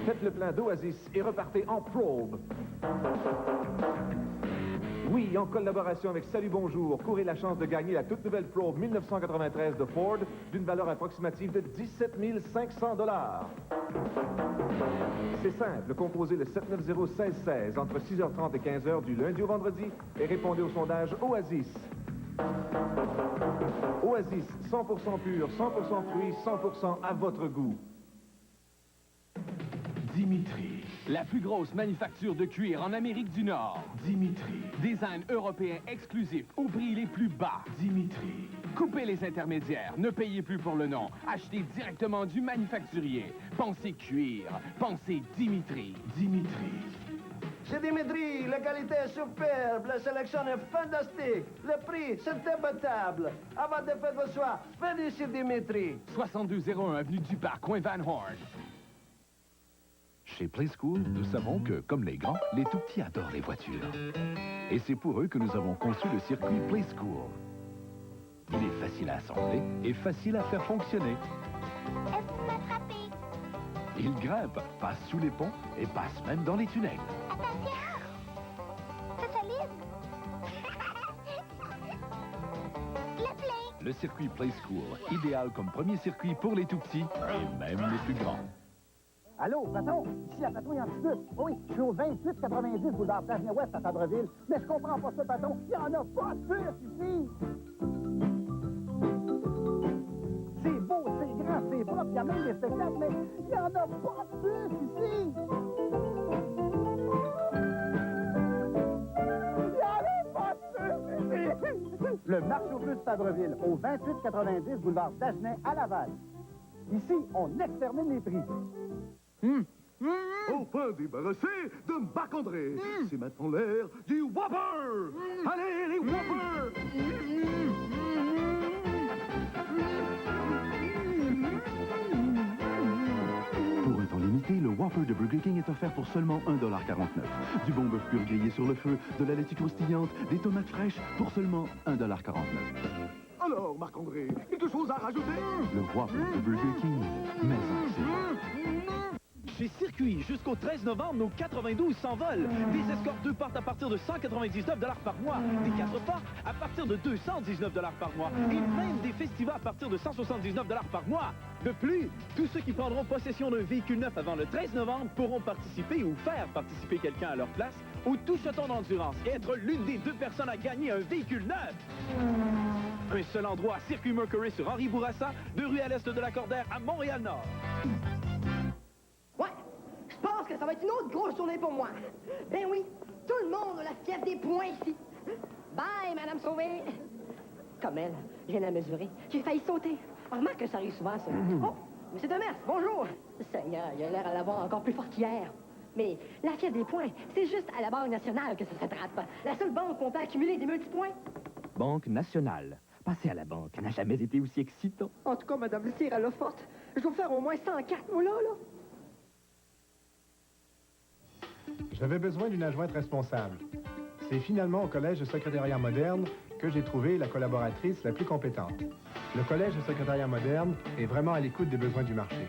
Faites le plein d'Oasis et repartez en probe. Oui, en collaboration avec Salut Bonjour, courez la chance de gagner la toute nouvelle Probe 1993 de Ford d'une valeur approximative de 17 500 $. C'est simple, composez le 790-1616 entre 6h30 et 15h du lundi au vendredi et répondez au sondage Oasis. Oasis, 100% pur, 100% fruits, 100% à votre goût. Dimitri. La plus grosse manufacture de cuir en Amérique du Nord. Dimitri. Design européen exclusif aux prix les plus bas. Dimitri. Coupez les intermédiaires, ne payez plus pour le nom. Achetez directement du manufacturier. Pensez cuir, pensez Dimitri. Dimitri. C'est Dimitri, la qualité est superbe, la sélection est fantastique, le prix, c'est imbattable. Avant de faire vos choix, venez chez Dimitri. 6201 avenue du Parc, coin Van Horn. Chez Playschool, nous savons que, comme les grands, les tout-petits adorent les voitures. Et c'est pour eux que nous avons conçu le circuit Playschool. Il est facile à assembler et facile à faire fonctionner. Est-ce que vous m'attrapez? Il grimpe, passe sous les ponts et passe même dans les tunnels. Attention! C'est solide! Le plein! Le circuit Playschool, idéal comme premier circuit pour les tout-petits et même les plus grands. Allô, patron, ici la patrouille anti-bus. Oui, je suis au 2890 boulevard Dagenais-Ouest à Fabreville. Mais je comprends pas ça, patron. Il n'y en a pas de bus ici! C'est beau, c'est grand, c'est propre, il y a même des spectacles, mais il n'y en a pas de bus ici! Il n'y en a pas de bus ici! Le marché aux bus Fabreville, au 2890 boulevard Dagenais à Laval. Ici, on extermine les prix. Enfin débarrassé de Marc-André. C'est maintenant l'ère du Whopper. Allez, les Whoppers. Pour un temps limité, le Whopper de Burger King est offert pour seulement 1,49 $. Du bon bœuf pur grillé sur le feu, de la laitue croustillante, des tomates fraîches pour seulement 1,49 $. Alors, Marc-André, quelque chose à rajouter? Le Whopper de Burger King, maison, c'est bon. Chez Circuit, jusqu'au 13 novembre, nos 92 s'envolent. Des escortes 2 portes à partir de 199 $ par mois. Des 4 portes à partir de 219 $ par mois. Et même des festivals à partir de 179 $ par mois. De plus, tous ceux qui prendront possession d'un véhicule neuf avant le 13 novembre pourront participer ou faire participer quelqu'un à leur place au Touche-ton d'endurance et être l'une des 2 personnes à gagner un véhicule neuf. Un seul endroit, Circuit Mercury sur Henri Bourassa, 2 rues à l'est de la Cordère à Montréal-Nord. Ouais, je pense que ça va être une autre grosse journée pour moi. Ben oui, tout le monde a la fièvre des poings ici. Bye, Madame Sauvé. Comme elle, je viens de la mesurer. J'ai failli sauter. Remarque que ça arrive souvent, ça. Oh, Monsieur Demers, bonjour. Seigneur, il a l'air à l'avoir encore plus fort qu'hier. Mais la fièvre des points, c'est juste à la Banque nationale que ça s'attrape. La seule banque où on peut accumuler des multipoints. Banque nationale. Passer à la banque n'a jamais été aussi excitant. En tout cas, Madame Lessier, elle a forte. Je dois faire au moins 104, moi, là. J'avais besoin d'une adjointe responsable. C'est finalement au Collège de secrétariat moderne que j'ai trouvé la collaboratrice la plus compétente. Le Collège de secrétariat moderne est vraiment à l'écoute des besoins du marché.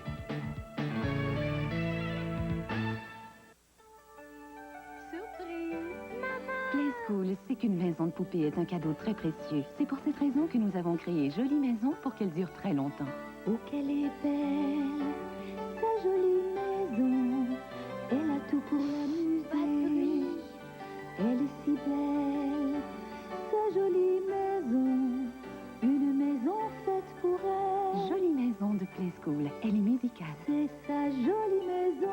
Playschool sait qu'une maison de poupée est un cadeau très précieux. C'est pour cette raison que nous avons créé Jolie Maison pour qu'elle dure très longtemps. Oh, qu'elle est belle, sa jolie maison. Elle a tout pour l'amuser. Elle est si belle, sa jolie maison. Une maison faite pour elle. Jolie Maison de Playschool. Elle est musicale. C'est sa jolie maison.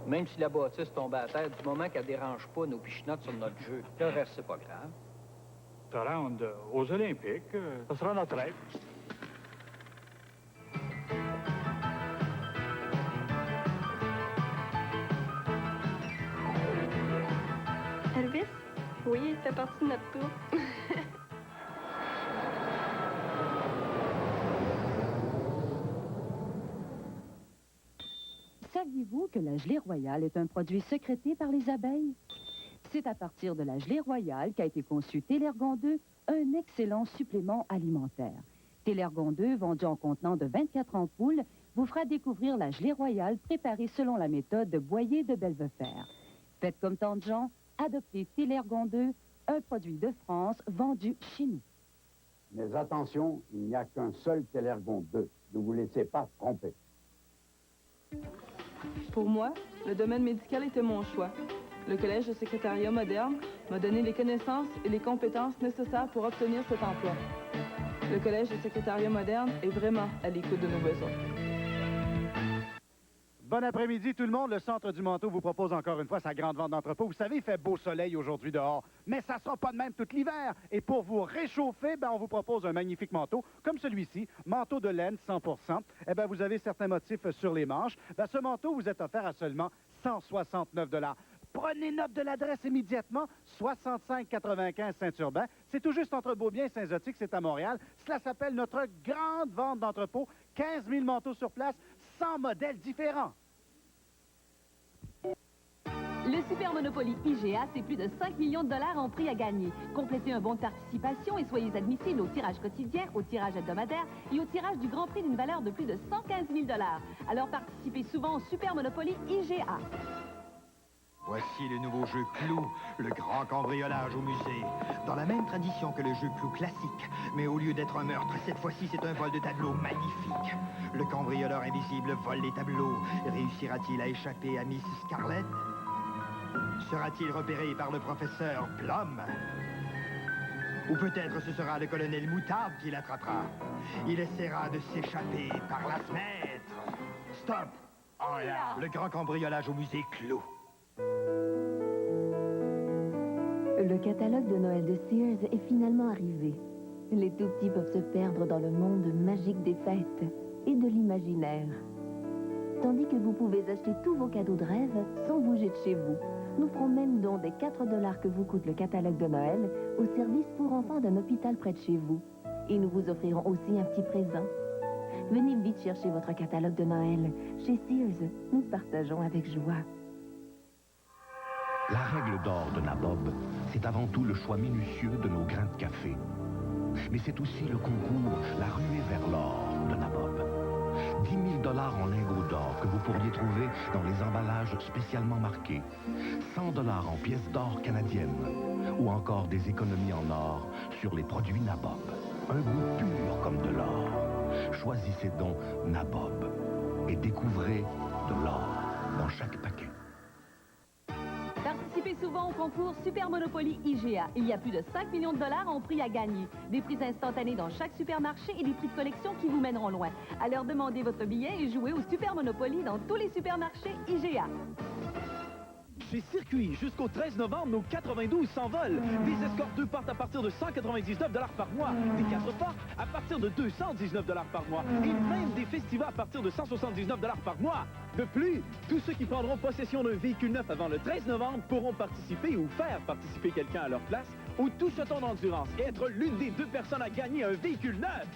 Même si la bâtisse tombe à terre, du moment qu'elle dérange pas nos pichenottes sur notre jeu, le reste, c'est pas grave. Se rendre aux Olympiques, ce sera notre rêve. Elvis? Oui, il fait partie de notre groupe. Saviez-vous que la gelée royale est un produit sécrété par les abeilles? C'est à partir de la gelée royale qu'a été conçu Télergon 2, un excellent supplément alimentaire. Télergon 2, vendu en contenant de 24 ampoules, vous fera découvrir la gelée royale préparée selon la méthode de Boyer de Belvefer. Faites comme tant de gens, adoptez Télergon 2, un produit de France vendu chez nous. Mais attention, il n'y a qu'un seul Télergon 2. Ne vous laissez pas tromper. Pour moi, le domaine médical était mon choix. Le Collège de secrétariat moderne m'a donné les connaissances et les compétences nécessaires pour obtenir cet emploi. Le Collège de secrétariat moderne est vraiment à l'écoute de nos besoins. Bon après-midi tout le monde. Le Centre du Manteau vous propose encore une fois sa grande vente d'entrepôt. Vous savez, il fait beau soleil aujourd'hui dehors, mais ça ne sera pas de même tout l'hiver. Et pour vous réchauffer, on vous propose un magnifique manteau, comme celui-ci, manteau de laine 100%. Vous avez certains motifs sur les manches. Ce manteau vous est offert à seulement 169 $. Prenez note de l'adresse immédiatement, 6595 Saint-Urbain. C'est tout juste entre Beaubien et Saint-Zotique, c'est à Montréal. Cela s'appelle notre grande vente d'entrepôt. 15 000 manteaux sur place, 100 modèles différents. Le Super Monopoly IGA, c'est plus de 5 millions de dollars en prix à gagner. Complétez un bon de participation et soyez admissible au tirage quotidien, au tirage hebdomadaire et au tirage du grand prix d'une valeur de plus de 115 000 $. Alors participez souvent au Super Monopoly IGA. Voici le nouveau jeu Clou, le grand cambriolage au musée. Dans la même tradition que le jeu Clou classique, mais au lieu d'être un meurtre, cette fois-ci c'est un vol de tableaux magnifique. Le cambrioleur invisible vole les tableaux. Réussira-t-il à échapper à Miss Scarlett? Sera-t-il repéré par le professeur Plum? Ou peut-être ce sera le colonel Moutarde qui l'attrapera. Il essaiera de s'échapper par la fenêtre. Stop! Oh là! Le grand cambriolage au musée Clou. Le catalogue de Noël de Sears est finalement arrivé. Les tout-petits peuvent se perdre dans le monde magique des fêtes et de l'imaginaire. Tandis que vous pouvez acheter tous vos cadeaux de rêve sans bouger de chez vous. Nous ferons même don des 4 $ que vous coûte le catalogue de Noël au service pour enfants d'un hôpital près de chez vous. Et nous vous offrirons aussi un petit présent. Venez vite chercher votre catalogue de Noël. Chez Sears, nous partageons avec joie. La règle d'or de Nabob, c'est avant tout le choix minutieux de nos grains de café. Mais c'est aussi le concours, la ruée vers l'or de Nabob. 10 000 $ en lingots d'or que vous pourriez trouver dans les emballages spécialement marqués. 100 $ en pièces d'or canadiennes. Ou encore des économies en or sur les produits Nabob. Un goût pur comme de l'or. Choisissez donc Nabob et découvrez de l'or dans chaque paquet. Participez souvent au concours Super Monopoly IGA. Il y a plus de 5 millions de dollars en prix à gagner. Des prix instantanés dans chaque supermarché et des prix de collection qui vous mèneront loin. Alors demandez votre billet et jouez au Super Monopoly dans tous les supermarchés IGA. Chez Circuit, jusqu'au 13 novembre, nos 92 s'envolent. Des escortes 2 partent à partir de 199 $ par mois. Des 4 partent à partir de 219 $ par mois. Et même des festivals à partir de 179 $ par mois. De plus, tous ceux qui prendront possession d'un véhicule neuf avant le 13 novembre pourront participer ou faire participer quelqu'un à leur place au Toucheton d'endurance et être l'une des 2 personnes à gagner un véhicule neuf.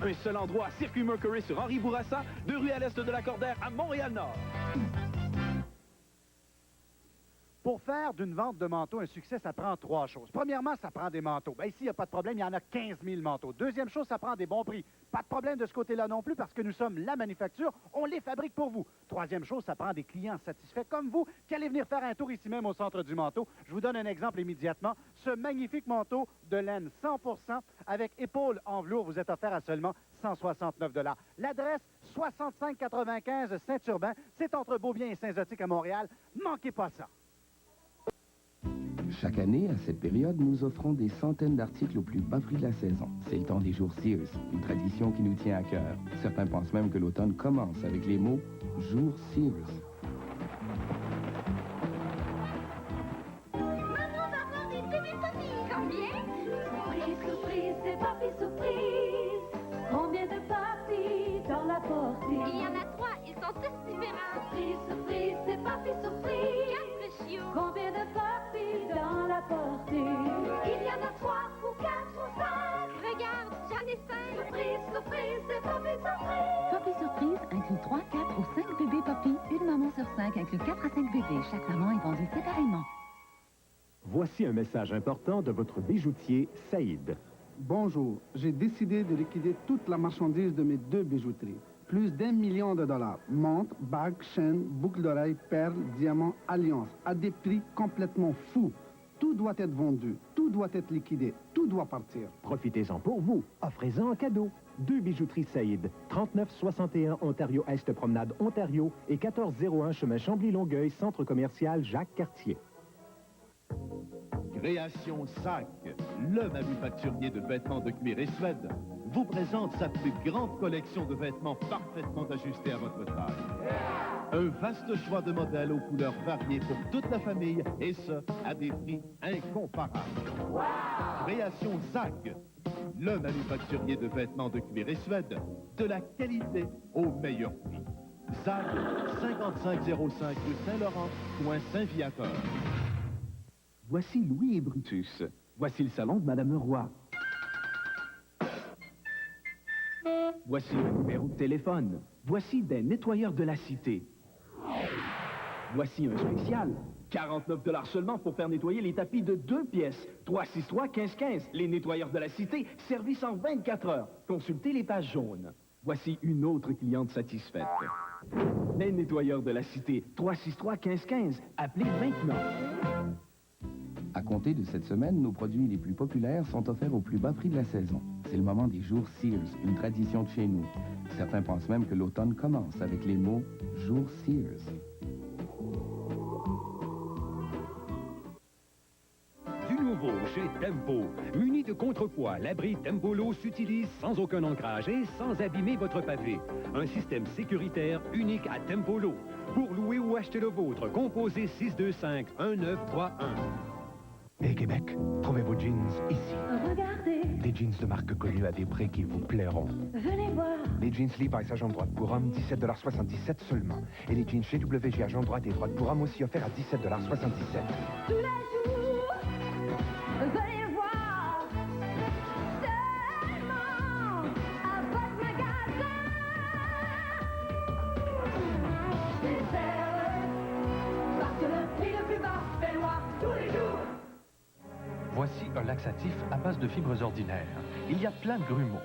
Un seul endroit à Circuit Mercury sur Henri Bourassa, 2 rues à l'est de la Cordaire à Montréal-Nord. Pour faire d'une vente de manteaux un succès, ça prend 3 choses. Premièrement, ça prend des manteaux. Ici, il n'y a pas de problème, il y en a 15 000 manteaux. Deuxième chose, ça prend des bons prix. Pas de problème de ce côté-là non plus, parce que nous sommes la manufacture, on les fabrique pour vous. Troisième chose, ça prend des clients satisfaits comme vous, qui allez venir faire un tour ici même au Centre du Manteau. Je vous donne un exemple immédiatement. Ce magnifique manteau de laine 100% avec épaule en velours vous est offert à seulement 169 $. L'adresse, 6595 Saint-Urbain. C'est entre Beaubien et Saint-Zotique à Montréal. Manquez pas ça. Chaque année, à cette période, nous offrons des centaines d'articles au plus bas prix de la saison. C'est le temps des jours Sears, une tradition qui nous tient à cœur. Certains pensent même que l'automne commence avec les mots « Jour Sears ». Maman va avoir des bébés papis. Combien? Surprise, surprise, c'est papi surprise. Combien de papis dans la portée? Il y en a 3, ils sont tous différents. Surprise, surprise, c'est papi surprise. 4 chiots. Combien de papis dans la portée? Il y en a 3 ou 4 ou 5. Regarde, j'en ai 5. Surprise, surprise, c'est papi surprise. Papi Surprise inclut 3, 4 ou 5 bébés papis. Une maman sur 5 inclut 4 à 5 bébés. Chaque maman est vendue séparément. Voici un message important de votre bijoutier Saïd. Bonjour, j'ai décidé de liquider toute la marchandise de mes 2 bijouteries. plus d'1 million de dollars. Montres, bagues, chaînes, boucles d'oreilles, perles, diamants, alliances, à des prix complètement fous. Tout doit être vendu, tout doit être liquidé, tout doit partir. Profitez-en pour vous. Offrez-en en cadeau. 2 bijouteries Saïd, 3961 Ontario-Est Promenade Ontario et 1401 chemin Chambly-Longueuil, centre commercial Jacques-Cartier. Création Sac, le manufacturier de vêtements de cuir et suède, vous présente sa plus grande collection de vêtements parfaitement ajustés à votre taille. Un vaste choix de modèles aux couleurs variées pour toute la famille, et ce, à des prix incomparables. Création Sac, le manufacturier de vêtements de cuir et suède, de la qualité au meilleur prix. Zag, 5505 rue Saint-Laurent, coin Saint-Viateur. Voici Louis et Brutus. Voici le salon de Madame Roy. Voici le numéro de téléphone. Voici des nettoyeurs de la cité. Voici un spécial. 49 $ seulement pour faire nettoyer les tapis de 2 pièces. 363-1515. Les nettoyeurs de la cité, service en 24 heures. Consultez les pages jaunes. Voici une autre cliente satisfaite. Les nettoyeurs de la cité, 363-1515. Appelez maintenant. À compter de cette semaine, nos produits les plus populaires sont offerts au plus bas prix de la saison. C'est le moment des jours Sears, une tradition de chez nous. Certains pensent même que l'automne commence avec les mots « Jour Sears ». Du nouveau chez Tempo. Muni de contrepoids, l'abri Tempolo s'utilise sans aucun ancrage et sans abîmer votre pavé. Un système sécuritaire unique à Tempolo. Pour louer ou acheter le vôtre, composez 625-1931. Et Québec, trouvez vos jeans ici. Regardez, Des jeans de marque connue à des prix qui vous plairont. venez voir. Les jeans Levi's agent droite pour hommes, 17,77 $ seulement. Et les jeans chez WG agent droite et droite pour hommes aussi offerts à 17,77 $. Tous les jours, venez voir. Seulement à votre magasin. C'est heureux, parce que le prix le plus bas fait loi tous les jours. Voici un laxatif à base de fibres ordinaires. Il y a plein de grumeaux.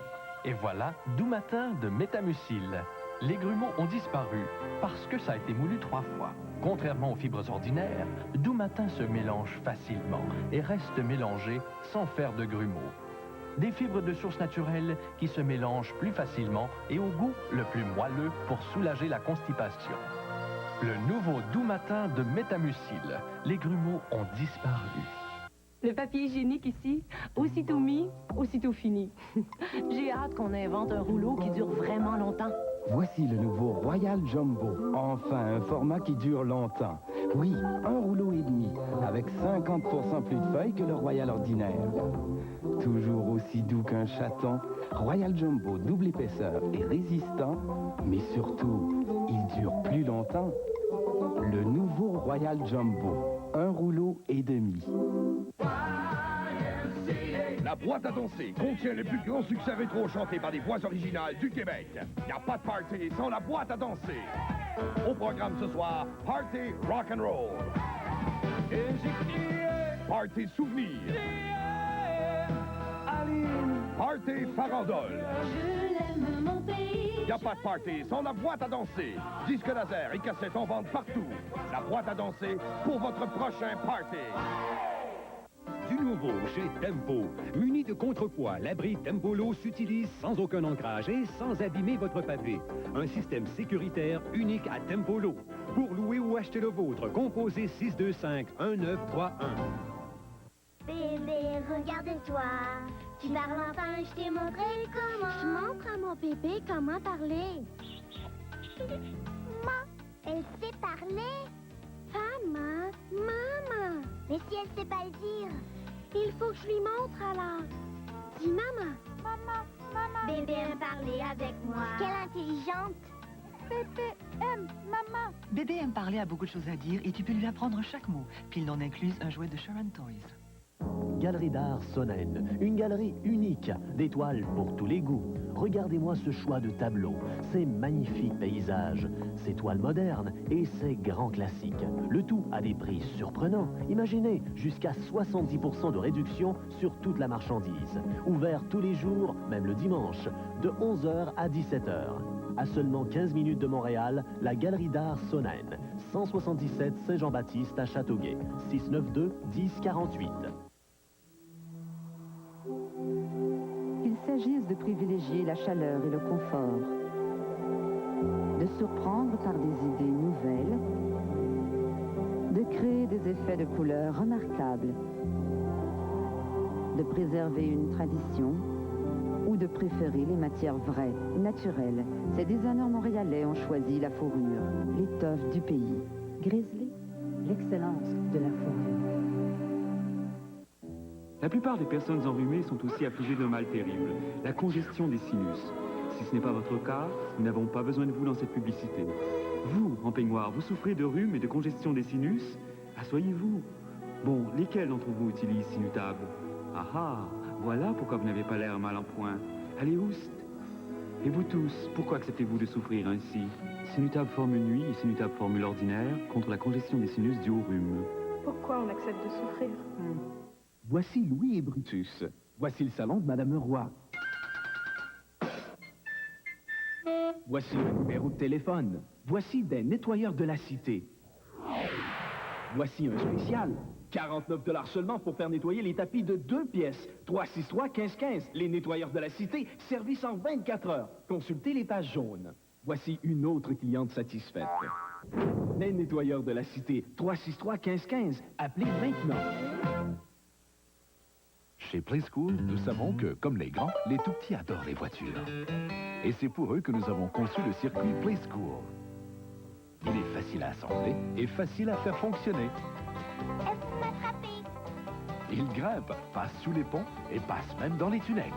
Et voilà Doumatin de Métamucil. Les grumeaux ont disparu parce que ça a été moulu 3 fois. Contrairement aux fibres ordinaires, Doumatin se mélange facilement et reste mélangé sans faire de grumeaux. Des fibres de source naturelle qui se mélangent plus facilement et au goût le plus moelleux pour soulager la constipation. Le nouveau Doumatin de Métamucil. Les grumeaux ont disparu. Le papier hygiénique ici, aussitôt mis, aussitôt fini. J'ai hâte qu'on invente un rouleau qui dure vraiment longtemps. Voici le nouveau Royal Jumbo. Enfin, un format qui dure longtemps. Oui, un rouleau et demi, avec 50% plus de feuilles que le Royal ordinaire. Toujours aussi doux qu'un chaton, Royal Jumbo double épaisseur et résistant, mais surtout, il dure plus longtemps. Le nouveau Royal Jumbo, un rouleau et demi. La boîte à danser contient les plus grands succès rétro chantés par des voix originales du Québec. Il n'y a pas de party sans la boîte à danser. Au programme ce soir, Party Rock and Roll. Party Souvenir. Party Farandole. Je l'aime mon pays. Il n'y a pas de party sans la boîte à danser. Disques laser et cassettes en vente partout. La boîte à danser pour votre prochain party. Du nouveau chez Tempo. Muni de contrepoids, l'abri Tempolo s'utilise sans aucun ancrage et sans abîmer votre pavé. Un système sécuritaire unique à Tempolo. Pour louer ou acheter le vôtre, composez 625-1931. Bébé, regarde-toi. Tu parles enfin, je t'ai montré comment. Je montre à mon bébé comment parler. Maman, elle sait parler. Maman, maman. Mais si elle sait pas le dire, il faut que je lui montre alors. Dis maman. Maman, maman. Bébé aime parler avec moi. Quelle intelligente. Bébé aime maman. Bébé aime parler, a beaucoup de choses à dire et tu peux lui apprendre chaque mot. Pile non incluse un jouet de Sharon Toys. Galerie d'art Sonnen, une galerie unique, des toiles pour tous les goûts. Regardez-moi ce choix de tableaux, ces magnifiques paysages, ces toiles modernes et ces grands classiques. Le tout à des prix surprenants. Imaginez, jusqu'à 70% de réduction sur toute la marchandise. Ouvert tous les jours, même le dimanche, de 11h à 17h. À seulement 15 minutes de Montréal, la Galerie d'art Sonaine. 177 Saint-Jean-Baptiste à Châteauguay. 692-1048. Qu'il s'agisse de privilégier la chaleur et le confort, de surprendre par des idées nouvelles, de créer des effets de couleurs remarquables, de préserver une tradition ou de préférer les matières vraies, naturelles. Ces designers montréalais ont choisi la fourrure, l'étoffe du pays. Grizzly, l'excellence de la fourrure. La plupart des personnes enrhumées sont aussi affligées d'un mal terrible, la congestion des sinus. Si ce n'est pas votre cas, nous n'avons pas besoin de vous dans cette publicité. Vous, en peignoir, vous souffrez de rhume et de congestion des sinus? Asseyez-vous. Bon, lesquels d'entre vous utilisent Sinutab? Ah ah, voilà pourquoi vous n'avez pas l'air mal en point. Allez, oust. Et vous tous, pourquoi acceptez-vous de souffrir ainsi? Sinutab formule nuit et Sinutab formule ordinaire contre la congestion des sinus due au rhume. Pourquoi on accepte de souffrir? Voici Louis et Brutus. Voici le salon de Madame Roy. Voici le numéro de téléphone. Voici des nettoyeurs de la cité. Voici un spécial. 49 $ seulement pour faire nettoyer les tapis de 2 pièces. 363-1515. Les nettoyeurs de la cité, service en 24 heures. Consultez les pages jaunes. Voici une autre cliente satisfaite. Les nettoyeurs de la cité, 363-1515. Appelez maintenant. Chez Playschool, nous savons que, comme les grands, les tout-petits adorent les voitures. Et c'est pour eux que nous avons conçu le circuit Playschool. Il est facile à assembler et facile à faire fonctionner. Il grimpe, passe sous les ponts et passe même dans les tunnels.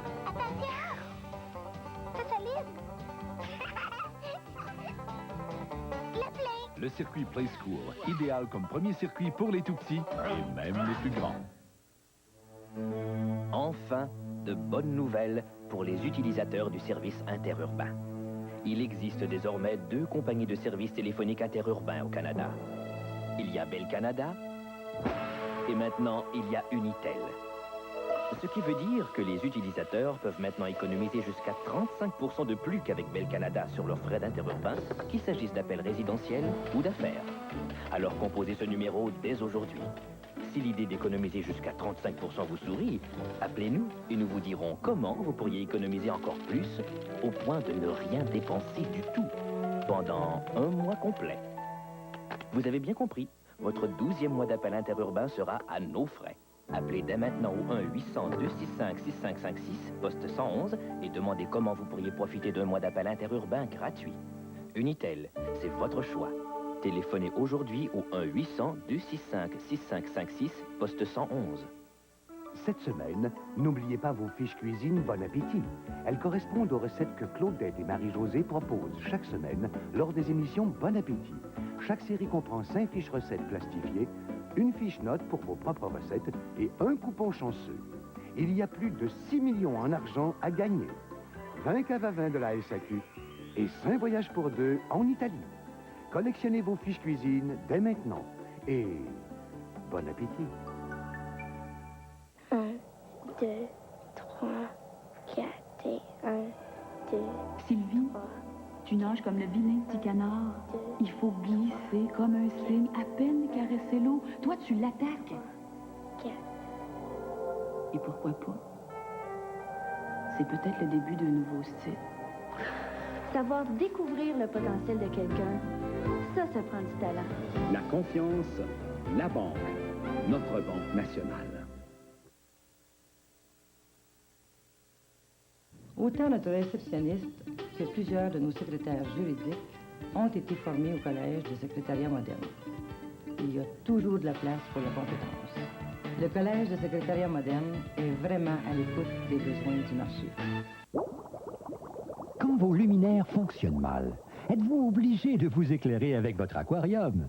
Le circuit Playschool, idéal comme premier circuit pour les tout-petits et même les plus grands. Enfin, de bonnes nouvelles pour les utilisateurs du service interurbain. Il existe désormais 2 compagnies de services téléphoniques interurbains au Canada. Il y a Bell Canada et maintenant il y a Unitel. Ce qui veut dire que les utilisateurs peuvent maintenant économiser jusqu'à 35% de plus qu'avec Bell Canada sur leurs frais d'interurbain, qu'il s'agisse d'appels résidentiels ou d'affaires. Alors composez ce numéro dès aujourd'hui. Si l'idée d'économiser jusqu'à 35% vous sourit, appelez-nous et nous vous dirons comment vous pourriez économiser encore plus au point de ne rien dépenser du tout pendant 1 mois complet. Vous avez bien compris, votre 12e mois d'appel interurbain sera à nos frais. Appelez dès maintenant au 1-800-265-6556, poste 111 et demandez comment vous pourriez profiter d'un mois d'appel interurbain gratuit. Unitel, c'est votre choix. Téléphonez aujourd'hui au 1-800-265-6556, poste 111. Cette semaine, n'oubliez pas vos fiches cuisine Bon Appétit. Elles correspondent aux recettes que Claudette et Marie-Josée proposent chaque semaine lors des émissions Bon Appétit. Chaque série comprend 5 fiches recettes plastifiées, une fiche note pour vos propres recettes et un coupon chanceux. Il y a plus de 6 millions en argent à gagner. 20 caves à vin de la SAQ et 5 voyages pour 2 en Italie. Collectionnez vos fiches cuisine dès maintenant. Et bon appétit. 1, 2, 3, 4 et 1, 2. Sylvie, tu nages comme le vilain petit canard. Il faut glisser comme un cygne, à peine caresser l'eau. Toi, tu l'attaques. 4. Et pourquoi pas? C'est peut-être le début d'un nouveau style. Savoir découvrir le potentiel de quelqu'un, ça prend du talent. La confiance, la banque, notre banque nationale. Autant notre réceptionniste que plusieurs de nos secrétaires juridiques ont été formés au Collège de secrétariat moderne. Il y a toujours de la place pour la compétence. Le Collège de secrétariat moderne est vraiment à l'écoute des besoins du marché. Quand vos luminaires fonctionnent mal, êtes-vous obligé de vous éclairer avec votre aquarium?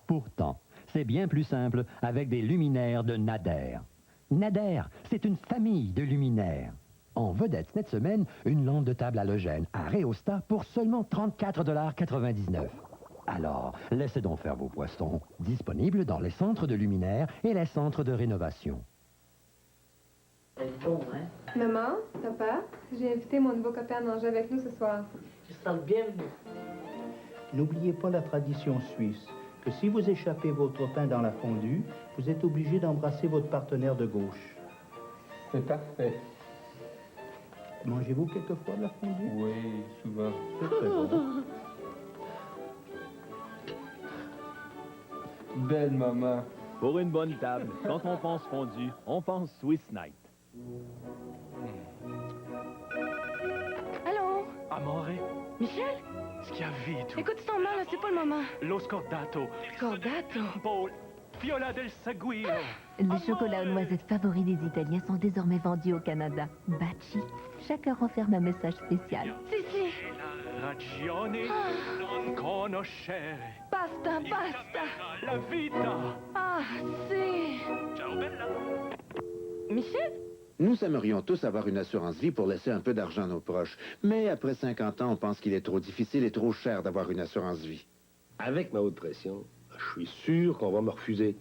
Pourtant, c'est bien plus simple avec des luminaires de Nader. Nader, c'est une famille de luminaires. En vedette cette semaine, une lampe de table halogène à rhéostat pour seulement 34,99 $. Alors, laissez donc faire vos poissons. Disponibles dans les centres de luminaires et les centres de rénovation. C'est bon, hein? Maman, papa, j'ai invité mon nouveau copain à manger avec nous ce soir. Tu seras le bienvenu. N'oubliez pas la tradition suisse, que si vous échappez votre pain dans la fondue, vous êtes obligé d'embrasser votre partenaire de gauche. C'est parfait. Mangez-vous quelquefois de la fondue? Oui, souvent. C'est très bon. Belle maman. Pour une bonne table, quand on pense fondue, on pense Swiss Night. Allô? Amore, Michel? schiavito, Écoute, tu t'en mal, là, c'est pas le moment. lo scordato, Cordato? Paul, Fiola del Seguiro. Les chocolats aux noisettes favoris des Italiens sont désormais vendus au Canada. Baci. Chaque heure renferme un message spécial. Si. Ragione non conoscere. Basta, basta. La vita. Ah, si. Ciao bella. Michel? Nous aimerions tous avoir une assurance vie pour laisser un peu d'argent à nos proches. Mais après 50 ans, on pense qu'il est trop difficile et trop cher d'avoir une assurance vie. Avec ma haute pression, je suis sûr qu'on va me refuser.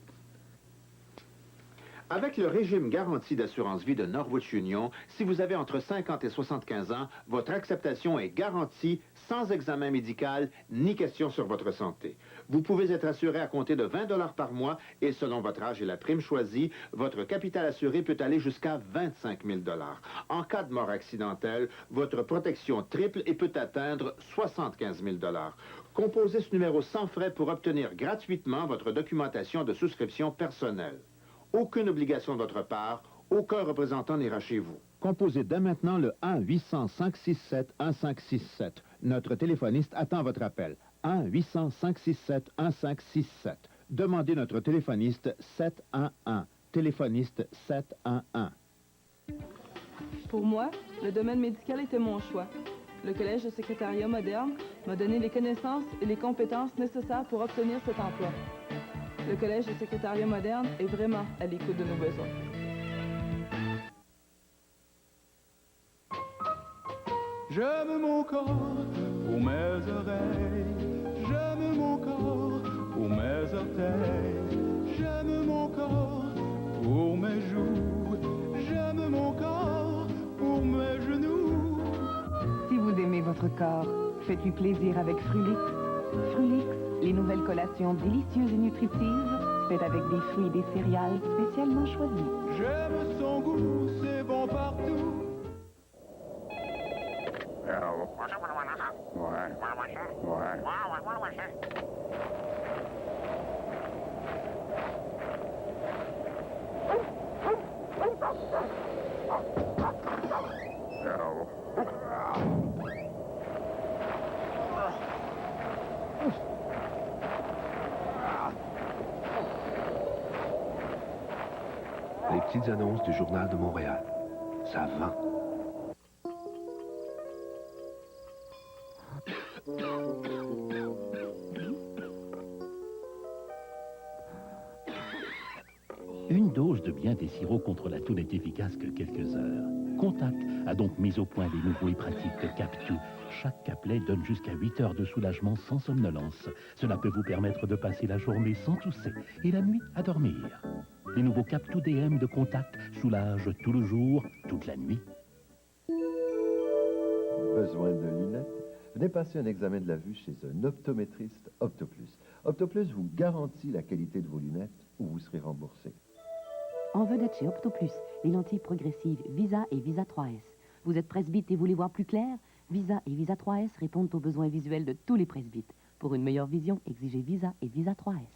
Avec le régime garanti d'assurance vie de Norwich Union, si vous avez entre 50 et 75 ans, votre acceptation est garantie sans examen médical ni question sur votre santé. Vous pouvez être assuré à compter de 20 $ par mois et selon votre âge et la prime choisie, votre capital assuré peut aller jusqu'à 25 000 $. En cas de mort accidentelle, votre protection triple et peut atteindre 75 000 $. Composez ce numéro sans frais pour obtenir gratuitement votre documentation de souscription personnelle. Aucune obligation de votre part, aucun représentant n'ira chez vous. Composez dès maintenant le 1-800-567-1567. Notre téléphoniste attend votre appel. 1-800-567-1567. Demandez notre téléphoniste 711. Téléphoniste 711. Pour moi, le domaine médical était mon choix. Le Collège de secrétariat moderne m'a donné les connaissances et les compétences nécessaires pour obtenir cet emploi. Le Collège de secrétariat moderne est vraiment à l'écoute de nos besoins. J'aime mon corps pour mes oreilles, j'aime mon corps pour mes orteils, j'aime mon corps pour mes joues, j'aime mon corps pour mes genoux. Si vous aimez votre corps, faites-lui plaisir avec Frulix. Frulix, les nouvelles collations délicieuses et nutritives, faites avec des fruits et des céréales spécialement choisis. J'aime son goût, c'est bon partout. Les petites annonces du Journal de Montréal. Ça vend. Une dose de bien des sirops contre la toux n'est efficace que quelques heures. Contact a donc mis au point les nouveaux et pratiques Cap2. Chaque caplet donne jusqu'à 8 heures de soulagement sans somnolence. Cela peut vous permettre de passer la journée sans tousser et la nuit à dormir. Les nouveaux Cap2 DM de Contact soulagent tout le jour, toute la nuit. Besoin de lunettes? Venez passer un examen de la vue chez un optométriste Optoplus. Optoplus vous garantit la qualité de vos lunettes ou vous serez remboursé. En vedette chez Optoplus, les lentilles progressives Visa et Visa 3S. Vous êtes presbyte et voulez voir plus clair? Visa et Visa 3S répondent aux besoins visuels de tous les presbytes. Pour une meilleure vision, exigez Visa et Visa 3S.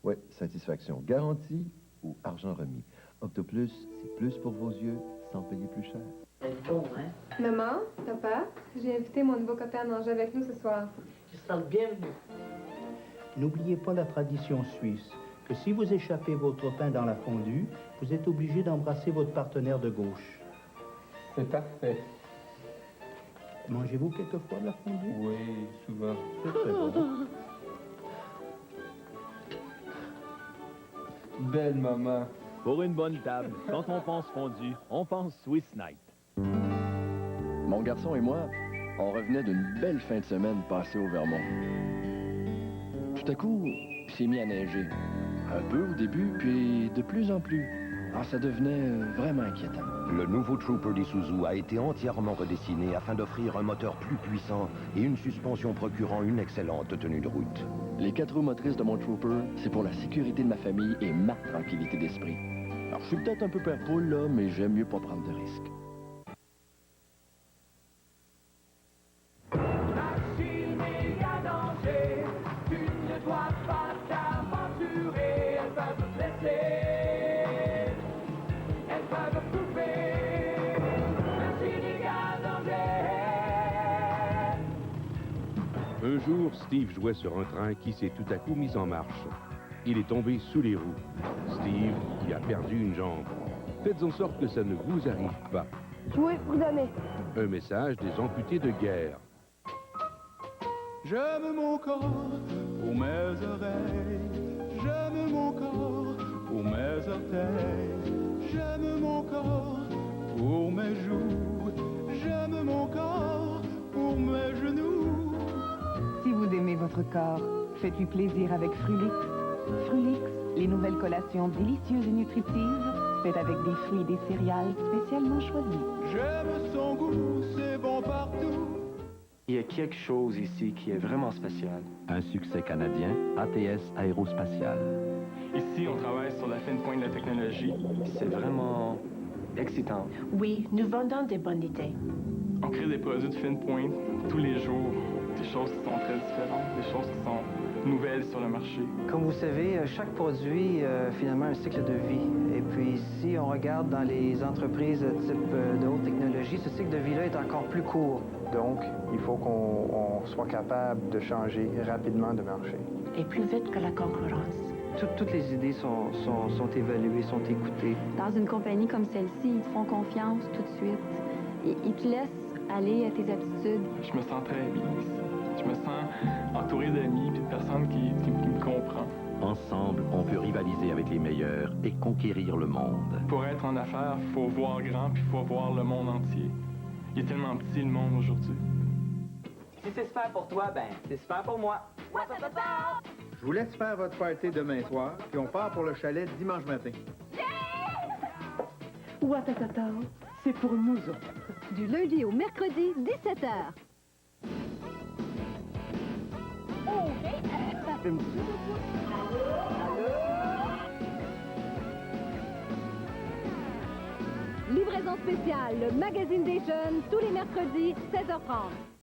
Oui, satisfaction garantie ou argent remis. Optoplus, c'est plus pour vos yeux sans payer plus cher. C'est bon, hein? Maman, papa, j'ai invité mon nouveau copain à manger avec nous ce soir. Tu seras le bienvenu. N'oubliez pas la tradition suisse, que si vous échappez votre pain dans la fondue, vous êtes obligé d'embrasser votre partenaire de gauche. C'est parfait. Mangez-vous quelquefois de la fondue? Oui, souvent. C'est très bon. Belle maman. Pour une bonne table, quand on pense fondue, on pense Swiss Night. Mon garçon et moi, on revenait d'une belle fin de semaine passée au Vermont. Tout à coup, il s'est mis à neiger. Un peu au début, puis de plus en plus. Alors ça devenait vraiment inquiétant. Le nouveau Trooper d'Isuzu a été entièrement redessiné afin d'offrir un moteur plus puissant et une suspension procurant une excellente tenue de route. Les 4 roues motrices de mon Trooper, c'est pour la sécurité de ma famille et ma tranquillité d'esprit. Alors je suis peut-être un peu père-poule là, mais j'aime mieux pas prendre de risques. Un jour, Steve jouait sur un train qui s'est tout à coup mis en marche. Il est tombé sous les roues. Steve y a perdu une jambe. Faites en sorte que ça ne vous arrive pas. Jouez prudemment. Un message des amputés de guerre. J'aime mon corps pour mes oreilles. J'aime mon corps pour mes orteils. J'aime mon corps pour mes joues. J'aime mon corps pour mes genoux. Si vous aimez votre corps, faites-lui plaisir avec Frulix. Frulix, les nouvelles collations délicieuses et nutritives, faites avec des fruits et des céréales spécialement choisis. J'aime son goût, c'est bon partout. Il y a quelque chose ici qui est vraiment spécial. Un succès canadien, ATS Aérospatial. Ici, on travaille sur la fine pointe de la technologie. C'est vraiment excitant. Oui, nous vendons des bonnes idées. On crée des produits de fine pointe tous les jours. Des choses qui sont très différentes, des choses qui sont nouvelles sur le marché. Comme vous savez, chaque produit finalement un cycle de vie. Et puis si on regarde dans les entreprises type de haute technologie, ce cycle de vie-là est encore plus court. Donc, il faut qu'on soit capable de changer rapidement de marché. Et plus vite que la concurrence. Toutes les idées sont évaluées, sont écoutées. Dans une compagnie comme celle-ci, ils te font confiance tout de suite. Et ils te laissent aller à tes aptitudes. Je me sens très bien ici. Je me sens entouré d'amis et de personnes qui me comprennent. Ensemble, on peut rivaliser avec les meilleurs et conquérir le monde. Pour être en affaires, il faut voir grand puis il faut voir le monde entier. Il est tellement petit le monde aujourd'hui. Si c'est super pour toi, ben c'est super pour moi. Je vous laisse faire votre party demain soir, puis on part pour le chalet dimanche matin. Ouattatata, c'est pour nous autres. Du lundi au mercredi, 17h. Livraison spéciale, le magazine des jeunes, tous les mercredis, 16h30.